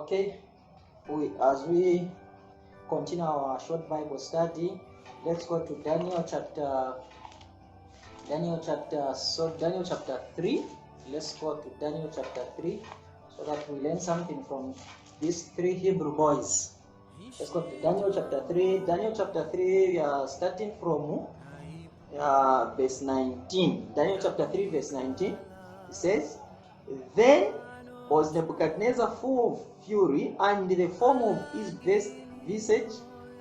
Okay, as we continue our short Bible study, let's go to Daniel chapter 3. Let's go to Daniel chapter 3 so that we learn something from these three Hebrew boys. Let's go to Daniel chapter 3. Daniel chapter 3, we are starting from verse 19. Daniel chapter 3, verse 19. It says, "Then was Nebuchadnezzar full of fury, and the form of his visage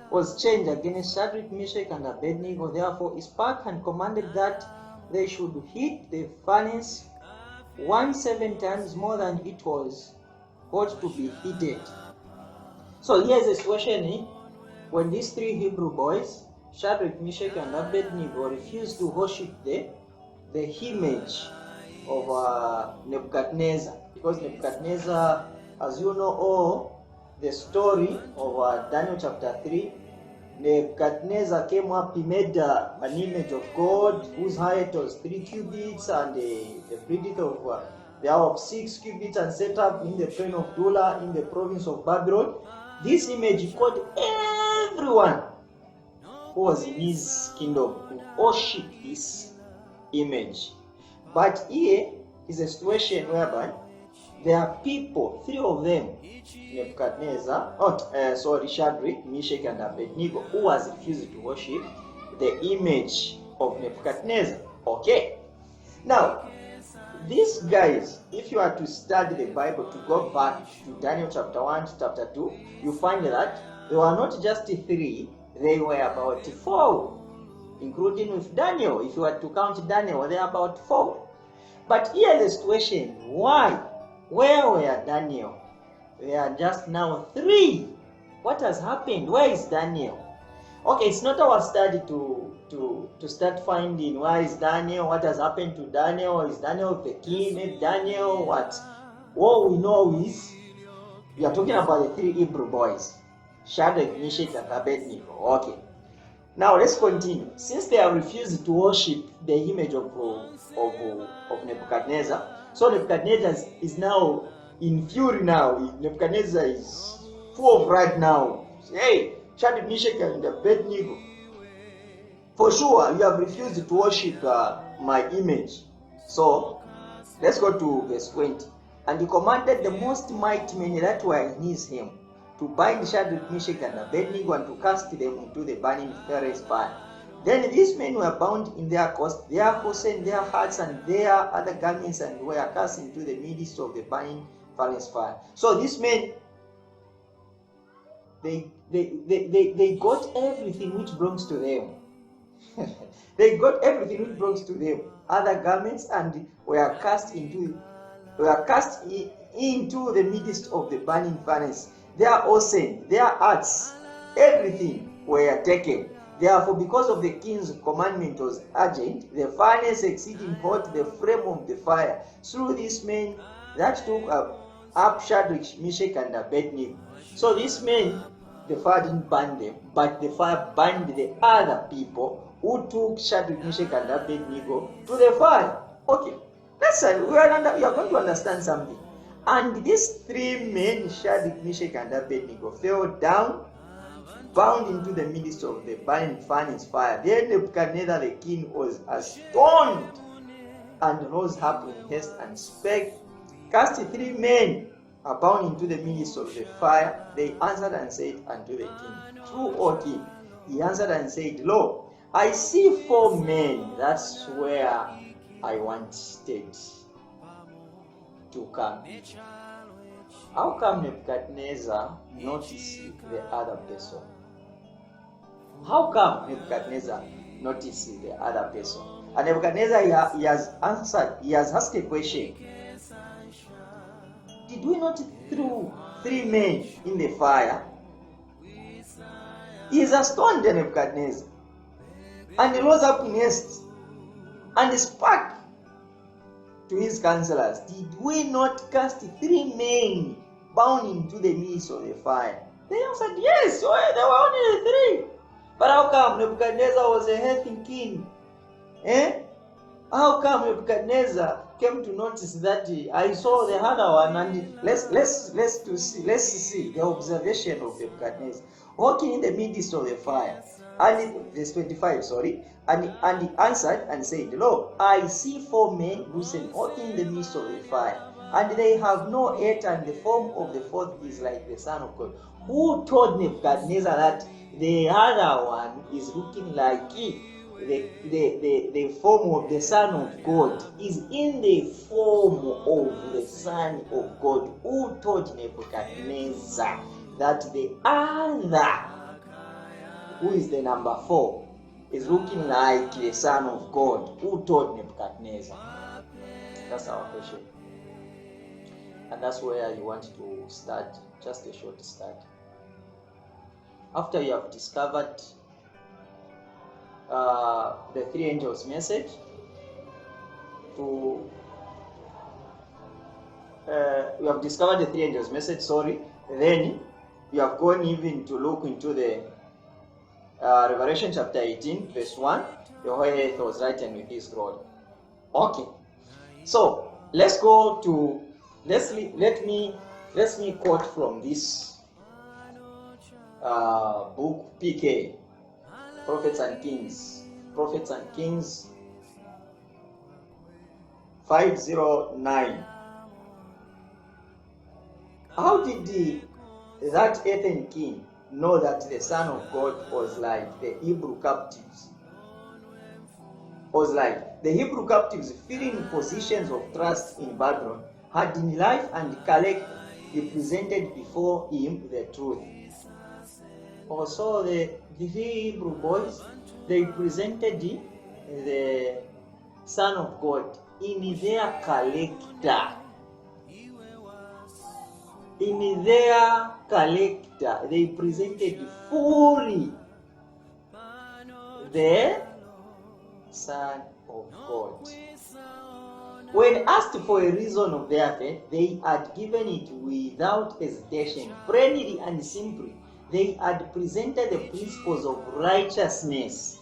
was changed against Shadrach, Meshach, and Abednego. Therefore he spake and commanded that they should heat the furnace 7 times more than it was ought to be heated." So here's a situation when these three Hebrew boys, Shadrach, Meshach, and Abednego, refused to worship the image of Nebuchadnezzar. Because Nebuchadnezzar, as you know all the story of Daniel chapter 3, Nebuchadnezzar came up, he made an image of God whose height was 3 cubits and the breadth of 6 cubits, and set up in the plain of Dula in the province of Babylon. This image called everyone who was in his kingdom to worship this image. But here is a situation whereby there are people, 3 of them, Shadrach, Meshach, and Abednego, who has refused to worship the image of Nebuchadnezzar. Okay. Now, these guys, if you are to study the Bible, to go back to Daniel chapter 1 to chapter 2, you find that they were not just 3, they were about 4, including with Daniel. If you were to count Daniel, they are about 4. But here the situation, why? Where were Daniel? They are just now 3. What has happened? Where is Daniel? Okay, it's not our study to start finding where is Daniel, what has happened to Daniel, is Daniel the king, maybe Daniel, what? All we know is, we are talking about the 3 Hebrew boys, Shadrach, Meshach, and Abednego. Okay. Now let's continue. Since they have refused to worship the image of Nebuchadnezzar, so Nebuchadnezzar is now in fury now. Nebuchadnezzar is full of right now. Hey, Shadrach, Meshach, and Abednego, for sure you have refused to worship my image. So let's go to verse 20. "And he commanded the most mighty men that were in his hand to bind Shadrach, Meshach, and Abednego, and to cast them into the burning furnace fire. Then these men were bound in their coats, their horses, their hats, and their other garments, and were cast into the midst of the burning furnace fire." So these men, they got everything which belongs to them. They got everything which belongs to them, other garments, and were cast into the midst of the burning furnace. Their horses, their hats, everything were taken. Therefore, because of the king's commandment was urgent, the furnace exceeding hot, the flame of the fire slew these men that took up Shadrach, Meshach, and Abednego. So these men, the fire didn't burn them, but the fire burned the other people who took Shadrach, Meshach, and Abednego to the fire. Okay, we are going to understand something. And these 3 men, Shadrach, Meshach, and Abednego, fell down, bound into the midst of the burning furnace fire. Then Nebuchadnezzar the king was astonished, and rose up in haste and spake, "Cast 3 men are bound into the midst of the fire." They answered and said unto the king, "True, O king." He answered and said, "Lo, I see 4 men. That's where I wanted to come." How come Nebuchadnezzar noticed the other person? How come Nebuchadnezzar noticed the other person? And Nebuchadnezzar, he has asked a question. Did we not throw 3 men in the fire? He is astounded, Nebuchadnezzar. And he rose up in haste and spake to his counselors, "Did we not cast 3 men bound into the midst of the fire?" They answered, "Yes, there were only 3. But how come Nebuchadnezzar was a heathen king? How come Nebuchadnezzar came to notice that I saw the other one, and let's see the observation of Nebuchadnezzar walking in the midst of the fire. And verse 25, sorry, and he answered and said, Lo, I see 4 men loosened walking in the midst of the fire, and they have no head, and the form of the fourth is like the Son of God. Who told Nebuchadnezzar that the other one is looking like the form of the Son of God, is in the form of the Son of God? Who told Nebuchadnezzar that the other, who is the number 4, is looking like the Son of God? Who told Nebuchadnezzar? That's our question. And that's where you want to start, just a short start. After you have discovered the 3 angels' message, you have discovered the 3 angels' message, then you have gone even to look into the Revelation chapter 18, verse 1, the whole earth was written with his scroll. Okay, so let's go to, let me quote from this book, PK, Prophets and Kings 509. How did that earthen king know that the Son of God was like the Hebrew captives? The Hebrew captives filling positions of trust in Babylon had in life and character represented before him the truth. Also, the Hebrew boys, they presented the Son of God in their character. In their character, they presented fully the Son of God. When asked for a reason of their faith, they had given it without hesitation, plainly and simply. They had presented the principles of righteousness,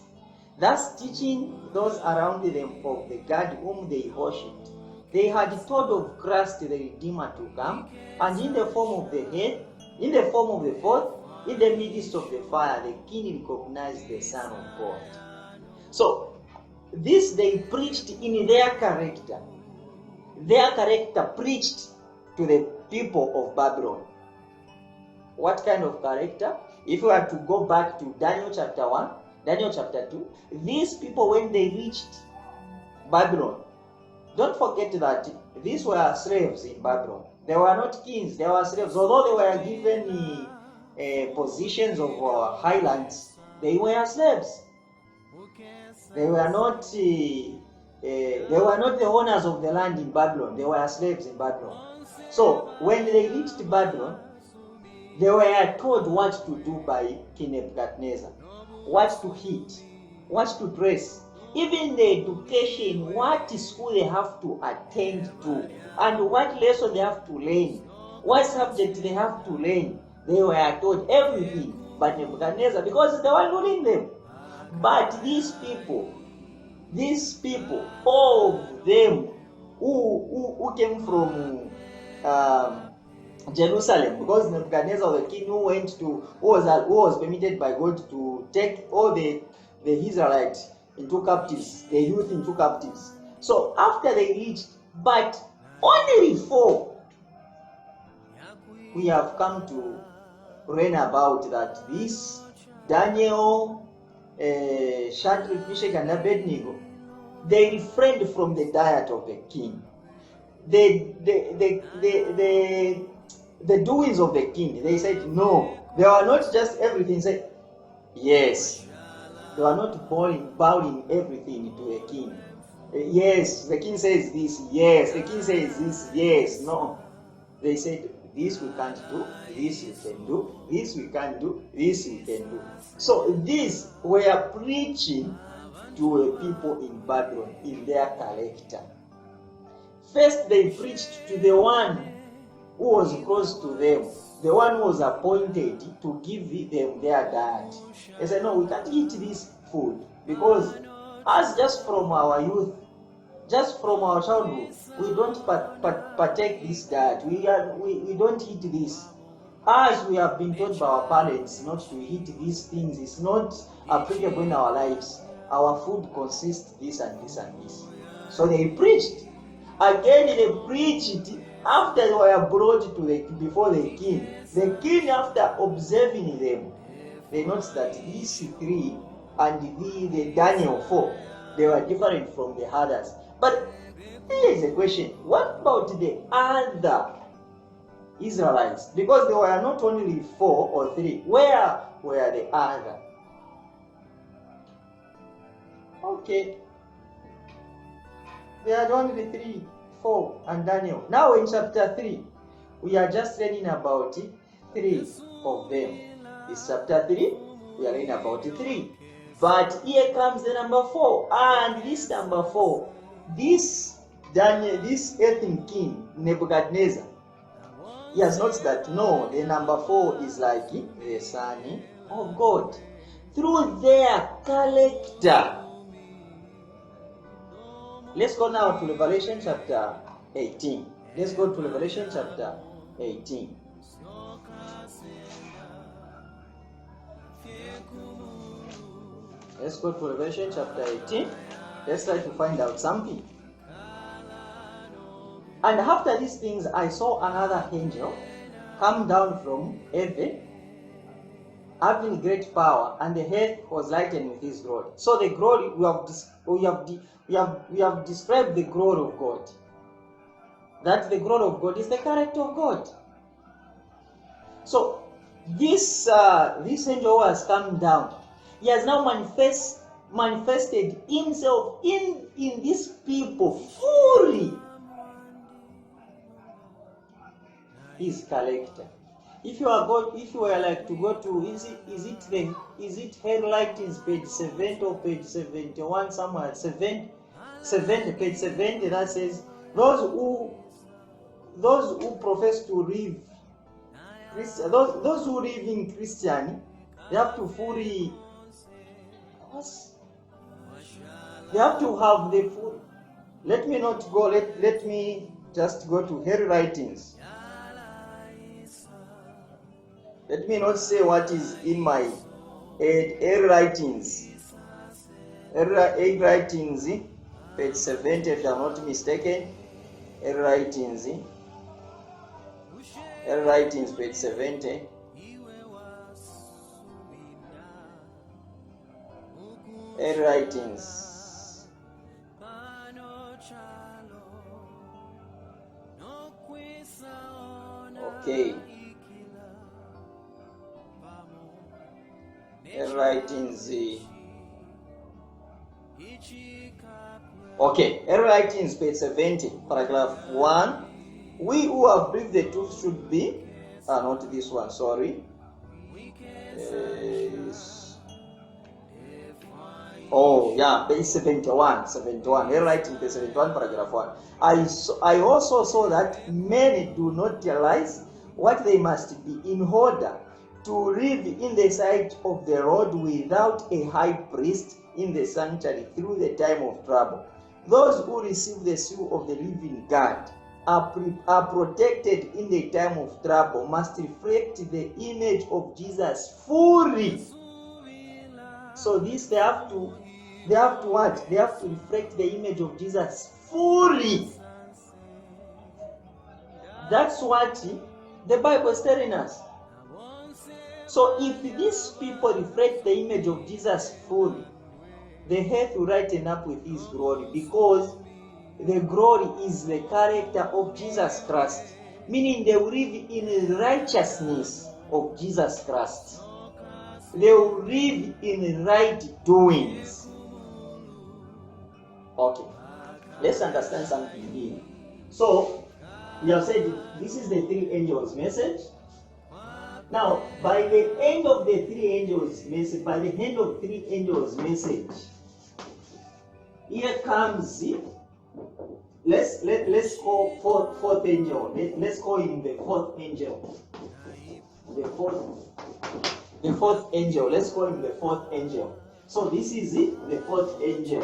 thus teaching those around them of the God whom they worshipped. They had told of Christ the Redeemer to come, and in the form of the head, in the form of the fourth, in the midst of the fire, the king recognized the Son of God. So, this they preached in their character. Their character preached to the people of Babylon. What kind of character? If we are to go back to Daniel chapter 1, Daniel chapter 2, these people, when they reached Babylon, don't forget that these were slaves in Babylon. They were not kings, they were slaves. Although they were given positions of highlands, they were slaves. They were not the owners of the land in Babylon. They were slaves in Babylon. So when they reached Babylon, they were told what to do by King Nebuchadnezzar, what to eat, what to dress, even the education, what school they have to attend to, and what lesson they have to learn, what subject they have to learn. They were told everything by Nebuchadnezzar because they were ruling them. But these people, all of them who came from Jerusalem, because Nebuchadnezzar, the king who was permitted by God to take all the Israelites into captives, the youth into captives. So after they reached, but only 4, we have come to learn about that this Daniel, Shadrach, Meshach, and Abednego, they refrained from the diet of the king. The doings of the king, they said no. They were not just everything said yes. They were not bowing everything to a king. Yes, the king says this, yes. The king says this, yes. No. They said, this we can't do, this we can do, this we can't do, this we can do. So these were preaching to a people in Babylon in their character. First, they preached to the one who was close to them, the one who was appointed to give them their diet. They said, no, we can't eat this food because us, just from our youth, Just from our childhood, we don't partake this diet. We don't eat this. As we have been taught by our parents not to eat these things, it's not applicable in our lives. Our food consists this and this and this. So they preached. Again, they preached after they were brought before the king. The king, after observing them, they noticed that these three and the Daniel 4, they were different from the others. But here is a question: what about the other Israelites? Because there were not only 4 or 3. Where were the other? Okay. There are only 3, 4, and Daniel. Now in chapter 3, we are just reading about 3 of them. This chapter 3, we are reading about 3. But here comes the number 4. And this number 4, this Daniel, this earthly king, Nebuchadnezzar, he has noticed that no, the number 4 is like the Son of God. Through their character. Let's go now to Revelation chapter 18. Let's go to Revelation chapter 18. Let's go to Revelation chapter 18. Let's try to find out something. And after these things, I saw another angel come down from heaven, having great power, and the earth was lightened with his glory. So the glory, we have described the glory of God. That the glory of God is the character of God. So this angel who has come down, he has now manifested himself in these people fully. His character. If you were like to go to, is it Headlightings page 70 or page 71 somewhere, page 70, that says those who profess to live Christian, those who live in Christian, they have to fully, they have to have the full. Let me not go. Let me just go to Headlightings. Let me not say what is in my Headlightings. Headlightings, page 70, if I am not mistaken. Headlightings, page 70. Headlightings. Okay. Writings. Okay, writings page 70, paragraph 1. We who have believed the truth should be, not this one, sorry. Oh yeah, page 71, writing page 71, paragraph 1. I also saw that many do not realize what they must be in order to live in the sight of the Lord without a high priest in the sanctuary through the time of trouble. Those who receive the seal of the living God are protected in the time of trouble, must reflect the image of Jesus fully. So this they have to what? They have to reflect the image of Jesus fully. That's what the Bible is telling us. So if these people reflect the image of Jesus fully, the earth will lighten up with his glory, because the glory is the character of Jesus Christ, meaning they will live in the righteousness of Jesus Christ. They will live in right doings. Okay, let's understand something here. So we have said this is the 3 angels' message. Now, by the end of the 3 angels' message, here comes, let's call fourth angel. Let's call him the 4th angel. The fourth angel. Let's call him the 4th angel. So this is it, the 4th angel.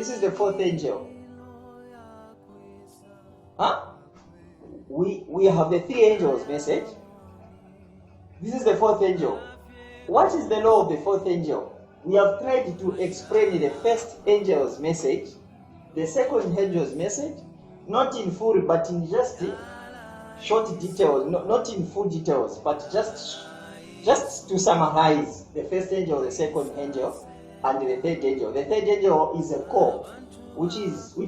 This is the fourth angel. Huh? We have the three angels message. This is the fourth angel. What is the law of the fourth angel? We have tried to explain the first angel's message, the second angel's message, not in full, but in just short details, not in full details, but just to summarize the first angel, the second angel, and the third angel. The third angel is a core, which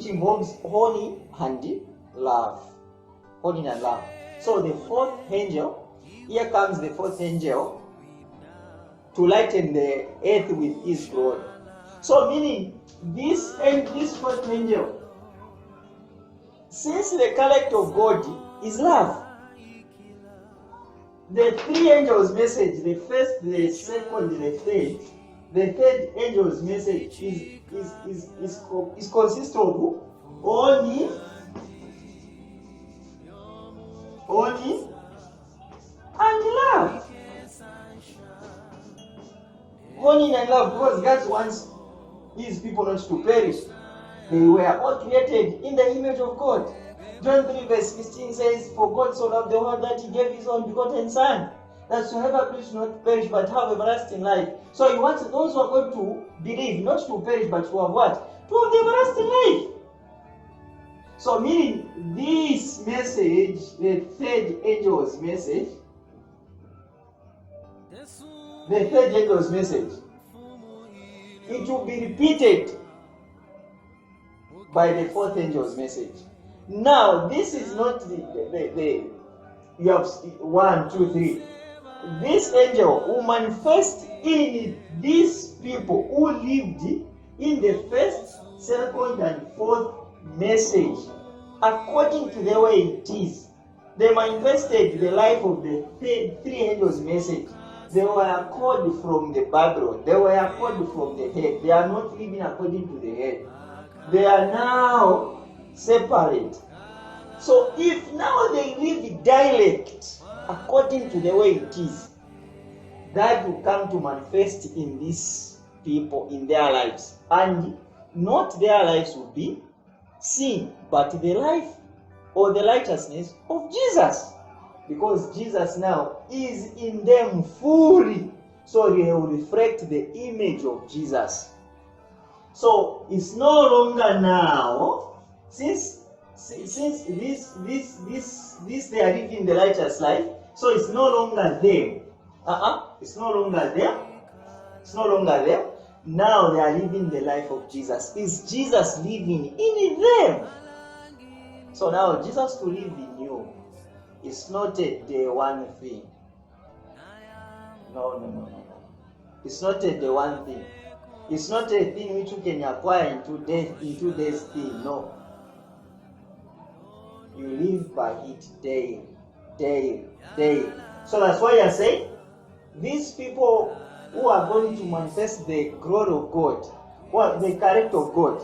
involves honey and love. Honey and love. So the fourth angel, here comes the fourth angel to lighten the earth with his glory. So meaning this fourth angel, since the character of God is love, the three angels' message, the first, the second, the third angel's message is consists of only and love. Only and love, because God wants his people not to perish. They were all created in the image of God. John 3 verse 16 says, "For God so loved the world that he gave his only begotten Son, that whoever believes not perish but have everlasting life." So he wants those who are going to believe not to perish but to have what? To have the everlasting life. So meaning this message, the third angel's message, it will be repeated by the fourth angel's message. Now, this is not the you have 1, 2, 3. This angel will manifest in these people who lived in the first, second, and fourth message according to the way it is. They manifested the life of the three angels' message. They were called from the Babylon. They were called from the head. They are not living according to the head. They are now separate. So if now they live dialect according to the way it is, that will come to manifest in these people, in their lives. And not their lives will be seen, but the life or the righteousness of Jesus. Because Jesus now is in them fully. So they will reflect the image of Jesus. So it's no longer now, since this they are living the righteous life, so it's no longer them. It's no longer them. It's no longer them. Now they are living the life of Jesus. Is Jesus living in them? So now Jesus to live in you is not a day one thing. No. It's not a day one thing. It's not a thing which you can acquire in 2 days thing. No. You live by it daily. So that's why I say these people who are going to manifest the glory of God, the character of God,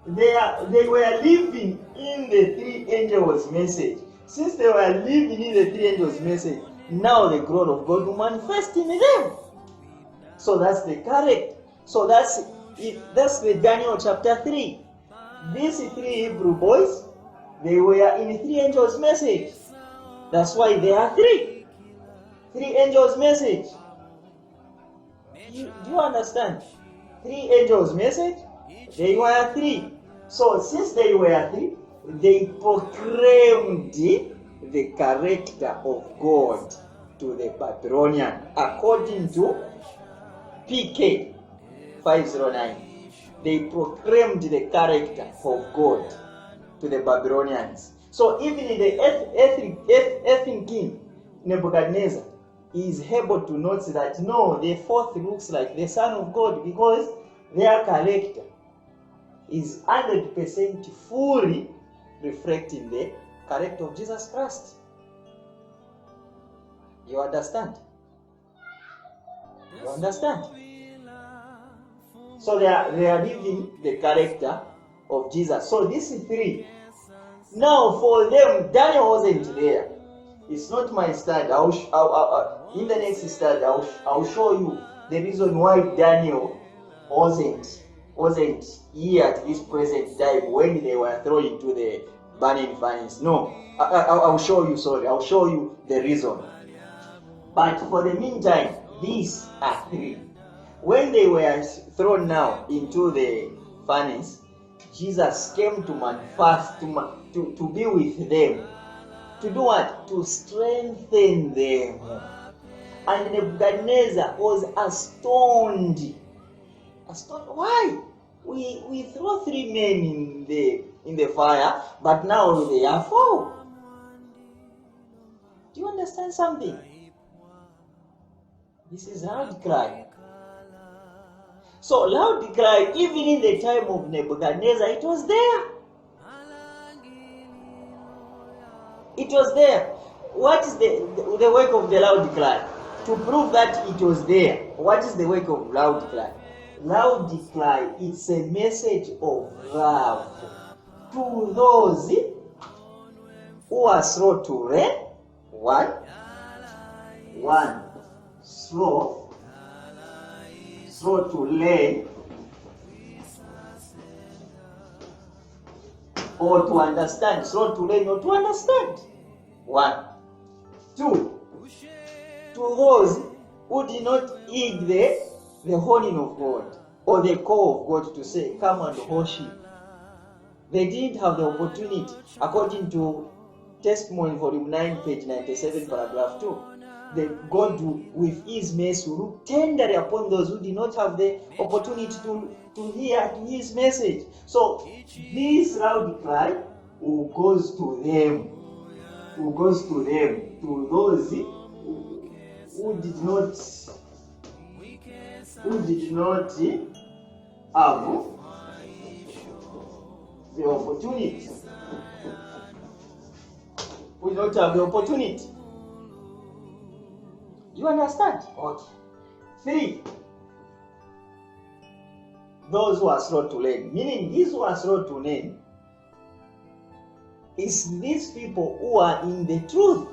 they were living in the three angels' message. Since they were living in the three angels' message, now the glory of God will manifest in them. So that's the character. So that's the Daniel chapter 3. These three Hebrew boys, they were in three angels' message. That's why they are three. Three angels' message. Do you understand? Three angels' message. They were three. So since they were three, they proclaimed the character of God to the Babylonian according to PK 509. They proclaimed the character of God to the Babylonians. So even the earthly king Nebuchadnezzar is able to note that no, the fourth looks like the Son of God, because their character is 100% fully reflecting the character of Jesus Christ. You understand? You understand? So they are living the character of Jesus. So this is three. Now for them, Daniel wasn't there. It's not my study. In the next study, I'll show you the reason why Daniel wasn't wasn't here at this present time when they were thrown into the burning furnace. No, I'll show you, I'll show you the reason. But for the meantime, these are three. When they were thrown now into the furnace, Jesus came to manifest, to be with them. To do what? To strengthen them. And Nebuchadnezzar was astounded. Why? We throw three men in the fire, but now they are four. Do you understand something? This is loud cry. So loud cry, even in the time of Nebuchadnezzar, it was there. It was there. What is the work of the loud cry? To prove that it was there. What is the work of loud cry? Loud cry, it's a message of love to those who are slow to learn. One, slow to learn or to understand. Slow to learn or to understand. 1. 2. To those who did not heed the warning of God or the call of God to say, come and worship. They didn't have the opportunity, according to Testimony Volume 9, page 97, paragraph 2. God, with His mercy, will look tenderly upon those who did not have the opportunity to hear His message. So, this loud cry goes to them. To those who did not have the opportunity. We don't have the opportunity. You understand? Okay. 3. Those who are slow to learn. Meaning, these who are slow to learn is these people who are in the truth.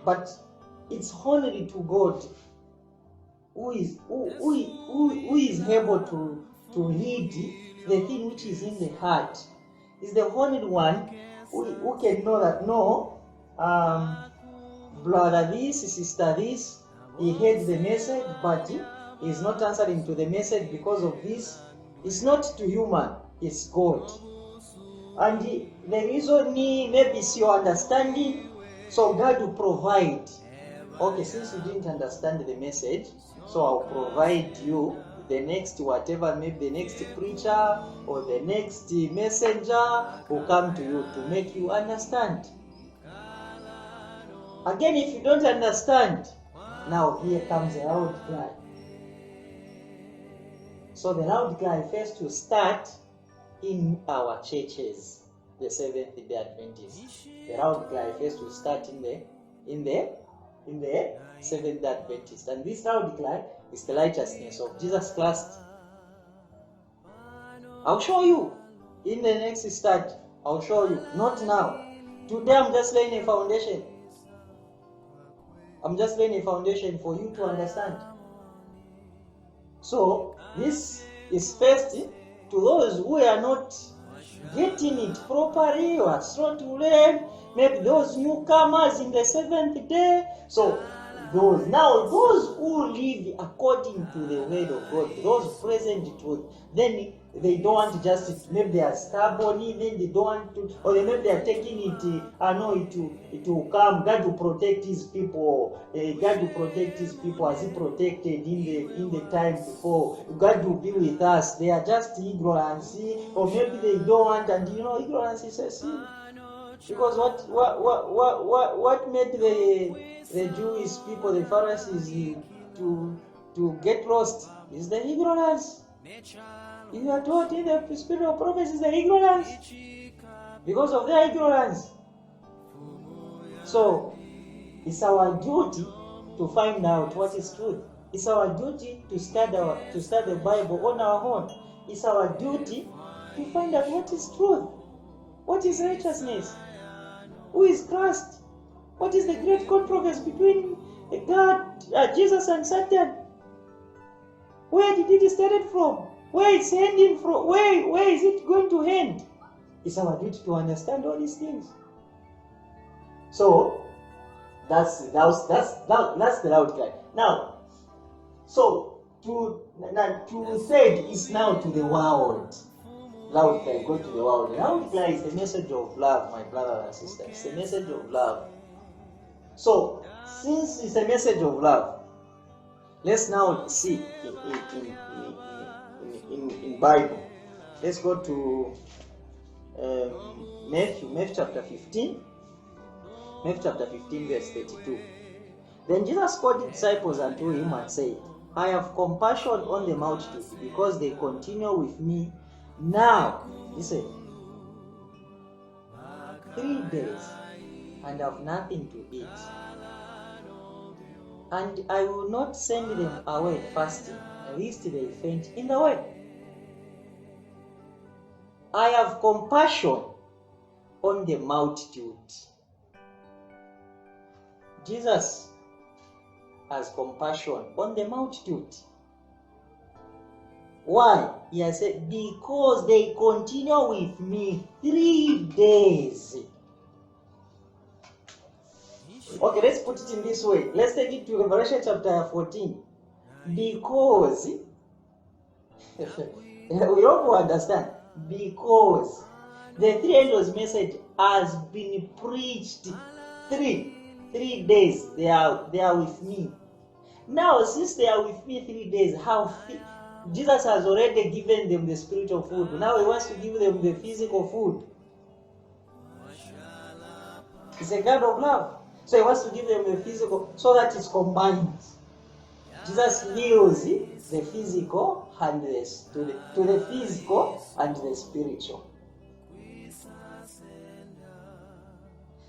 But it's only to God who is able to lead the thing which is in the heart. Is the only one who can know that, no, brother this, sister this, he heard the message, but he is not answering to the message because of this. It's not to human, it's God. And the reason maybe is your understanding, so God will provide. Okay, since you didn't understand the message, so I'll provide you the next whatever, maybe the next preacher or the next messenger will come to you to make you understand. Again, if you don't understand, now here comes a loud cry. So the loud cry first to start in our churches, the Seventh-day Adventists. The loud cry first to start in the Seventh-day Adventists. And this loud cry is the righteousness of Jesus Christ. I'll show you in the next start. I'll show you. Not now. Today I'm just laying a foundation. I'm just laying a foundation for you to understand. So this is first to those who are not getting it properly or slow to learn, maybe those newcomers in the seventh day. So those who live according to the word of God, those present truth, then they don't want just, maybe they are stubborn, then they don't want to, or maybe they are taking it, it will come. God will protect His people. God will protect His people as He protected in the time before. God will be with us. They are just ignorance, or maybe they don't want, and ignorance is a sin. Because what made the Jewish people, the Pharisees, to get lost is the ignorance. You are taught in the spirit of prophecy is the ignorance. Because of their ignorance. So it's our duty to find out what is truth. It's our duty to study the Bible on our own. It's our duty to find out what is truth. What is righteousness? Who is Christ? What is the great controversy between God, Jesus and Satan? Where did it start from? Where it's ending from? Where is it going to end? It's our duty to understand all these things. So that's the loud cry. Now, so to say is now to the world. Loud cry, go to the world. Loud cry is the message of love, my brothers and sisters. It's a message of love. So, since it's a message of love, let's now see in Bible. Let's go to Matthew chapter 15. Matthew chapter 15, verse 32. Then Jesus called the disciples unto him and said, I have compassion on the multitude, because they continue with me now. Listen, 3 days and have nothing to eat. And I will not send them away fasting, lest they faint in the way. I have compassion on the multitude. Jesus has compassion on the multitude. Why? He has said, because they continue with me 3 days. Okay, let's put it in this way. Let's take it to Revelation chapter 14. Because, we don't understand. Because the 3 angels' message has been preached 3 days. They are with me. Now, since they are with me 3 days, Jesus has already given them the spiritual food. Now he wants to give them the physical food. It's a God of love. So he wants to give them the physical, so that it's combined. Jesus heals the physical and to the physical and the spiritual.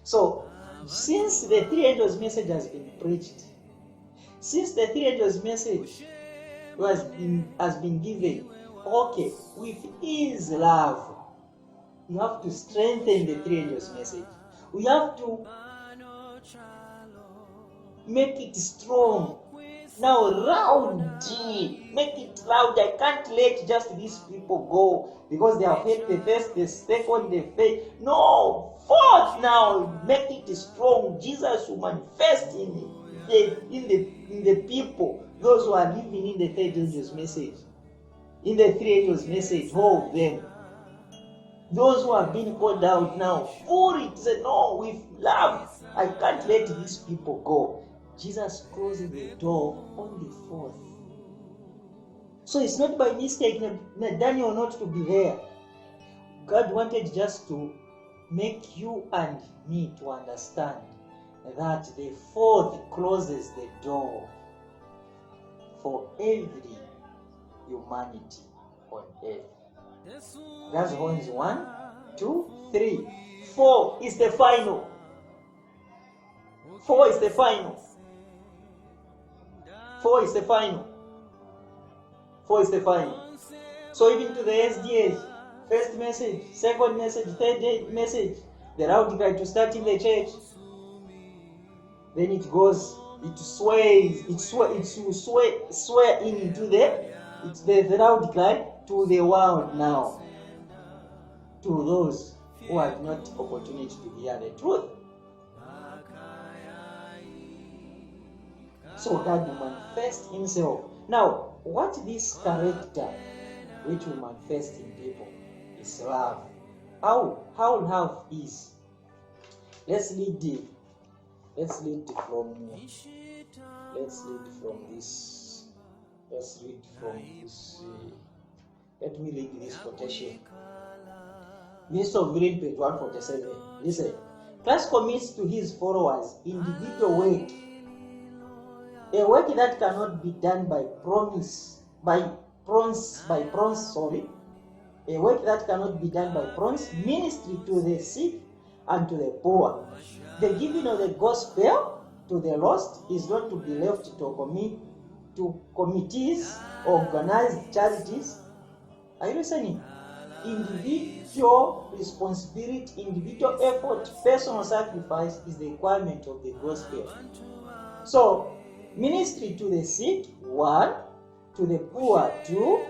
So, since the 3 angels' message has been preached, since the 3 angels' message has been given, okay, with his love, you have to strengthen the 3 angels' message. We have to make it strong. Now, loud, make it loud. I can't let just these people go because they have faith the first, the second, the faith. No, fourth now, make it strong. Jesus will manifest in the people, those who are living in the 3 angels' message, in the 3 angels' message, all of them. Those who have been called out now, for it, say no, with love, I can't let these people go. Jesus closing the door on the 4th. So it's not by mistake Daniel not to be there. God wanted just to make you and me to understand that the 4th closes the door for every humanity on earth. That's horns 1, 2, 3. 4 is the final. 4 is the final. 4 is the final. 4 is the final. So even to the SDAs, first message, second message, third message, the loud cry to start in the church. Then it goes, it sways, it will swear into the loud cry to the world now. To those who had not opportunity to hear the truth. So God will manifest himself. Now, what this character which will manifest in people is love. How love is. Let's read from this. Let me read this quotation. Minister of Green, page 147. Listen. Christ commits to his followers individual work. A work that cannot be done by promise. A work that cannot be done by promise. Ministry to the sick and to the poor. The giving of the gospel to the lost is not to be left to committees, organized charities. Are you listening? Individual responsibility, individual effort, personal sacrifice is the requirement of the gospel. So, ministry to the sick, 1, to the poor, 2,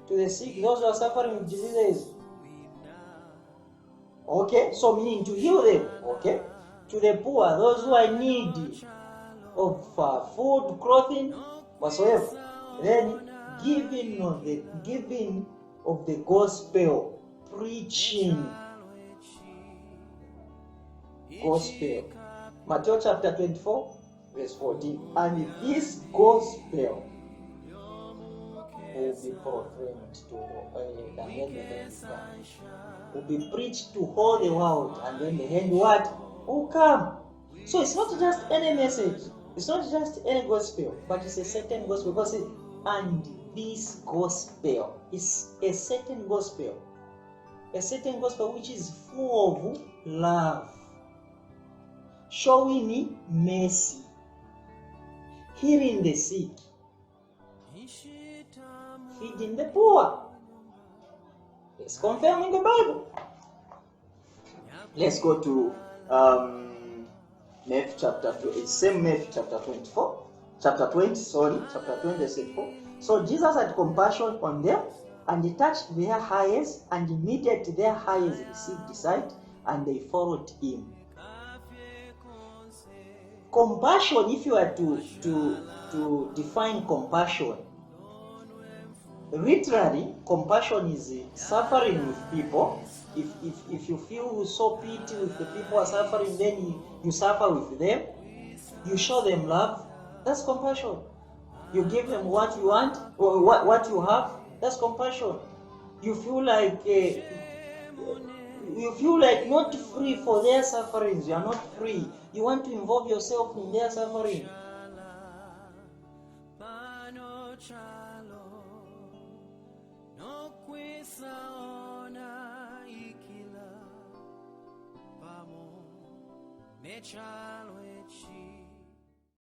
to the sick, those who are suffering with diseases. Okay, so meaning to heal them. Okay, to the poor, those who are in need of food, clothing, whatsoever. Then giving of the gospel, preaching gospel. Matthew chapter 24, verse 14. And this gospel will be proclaimed to and then the end will come. Will be preached to all the world, and then the end what? Will come. So it's not just any message, it's not just any gospel, but it's a certain gospel. Because and this gospel is a certain gospel which is full of love, showing mercy, healing the sick, feeding the poor. It's confirming the Bible. Let's go to Matthew chapter 2. It's same Matthew chapter 24. Chapter 20, verse 4. So Jesus had compassion on them, and he touched their eyes, and immediately their eyes received sight, and they followed him. Compassion, if you are to define compassion, literally, compassion is suffering with people. If you feel so pity with the people who are suffering, then you suffer with them. You show them love. That's compassion. You give them what you want or what you have. That's compassion. You feel like not free for their sufferings. You are not free. You want to involve yourself in their suffering. Nechalo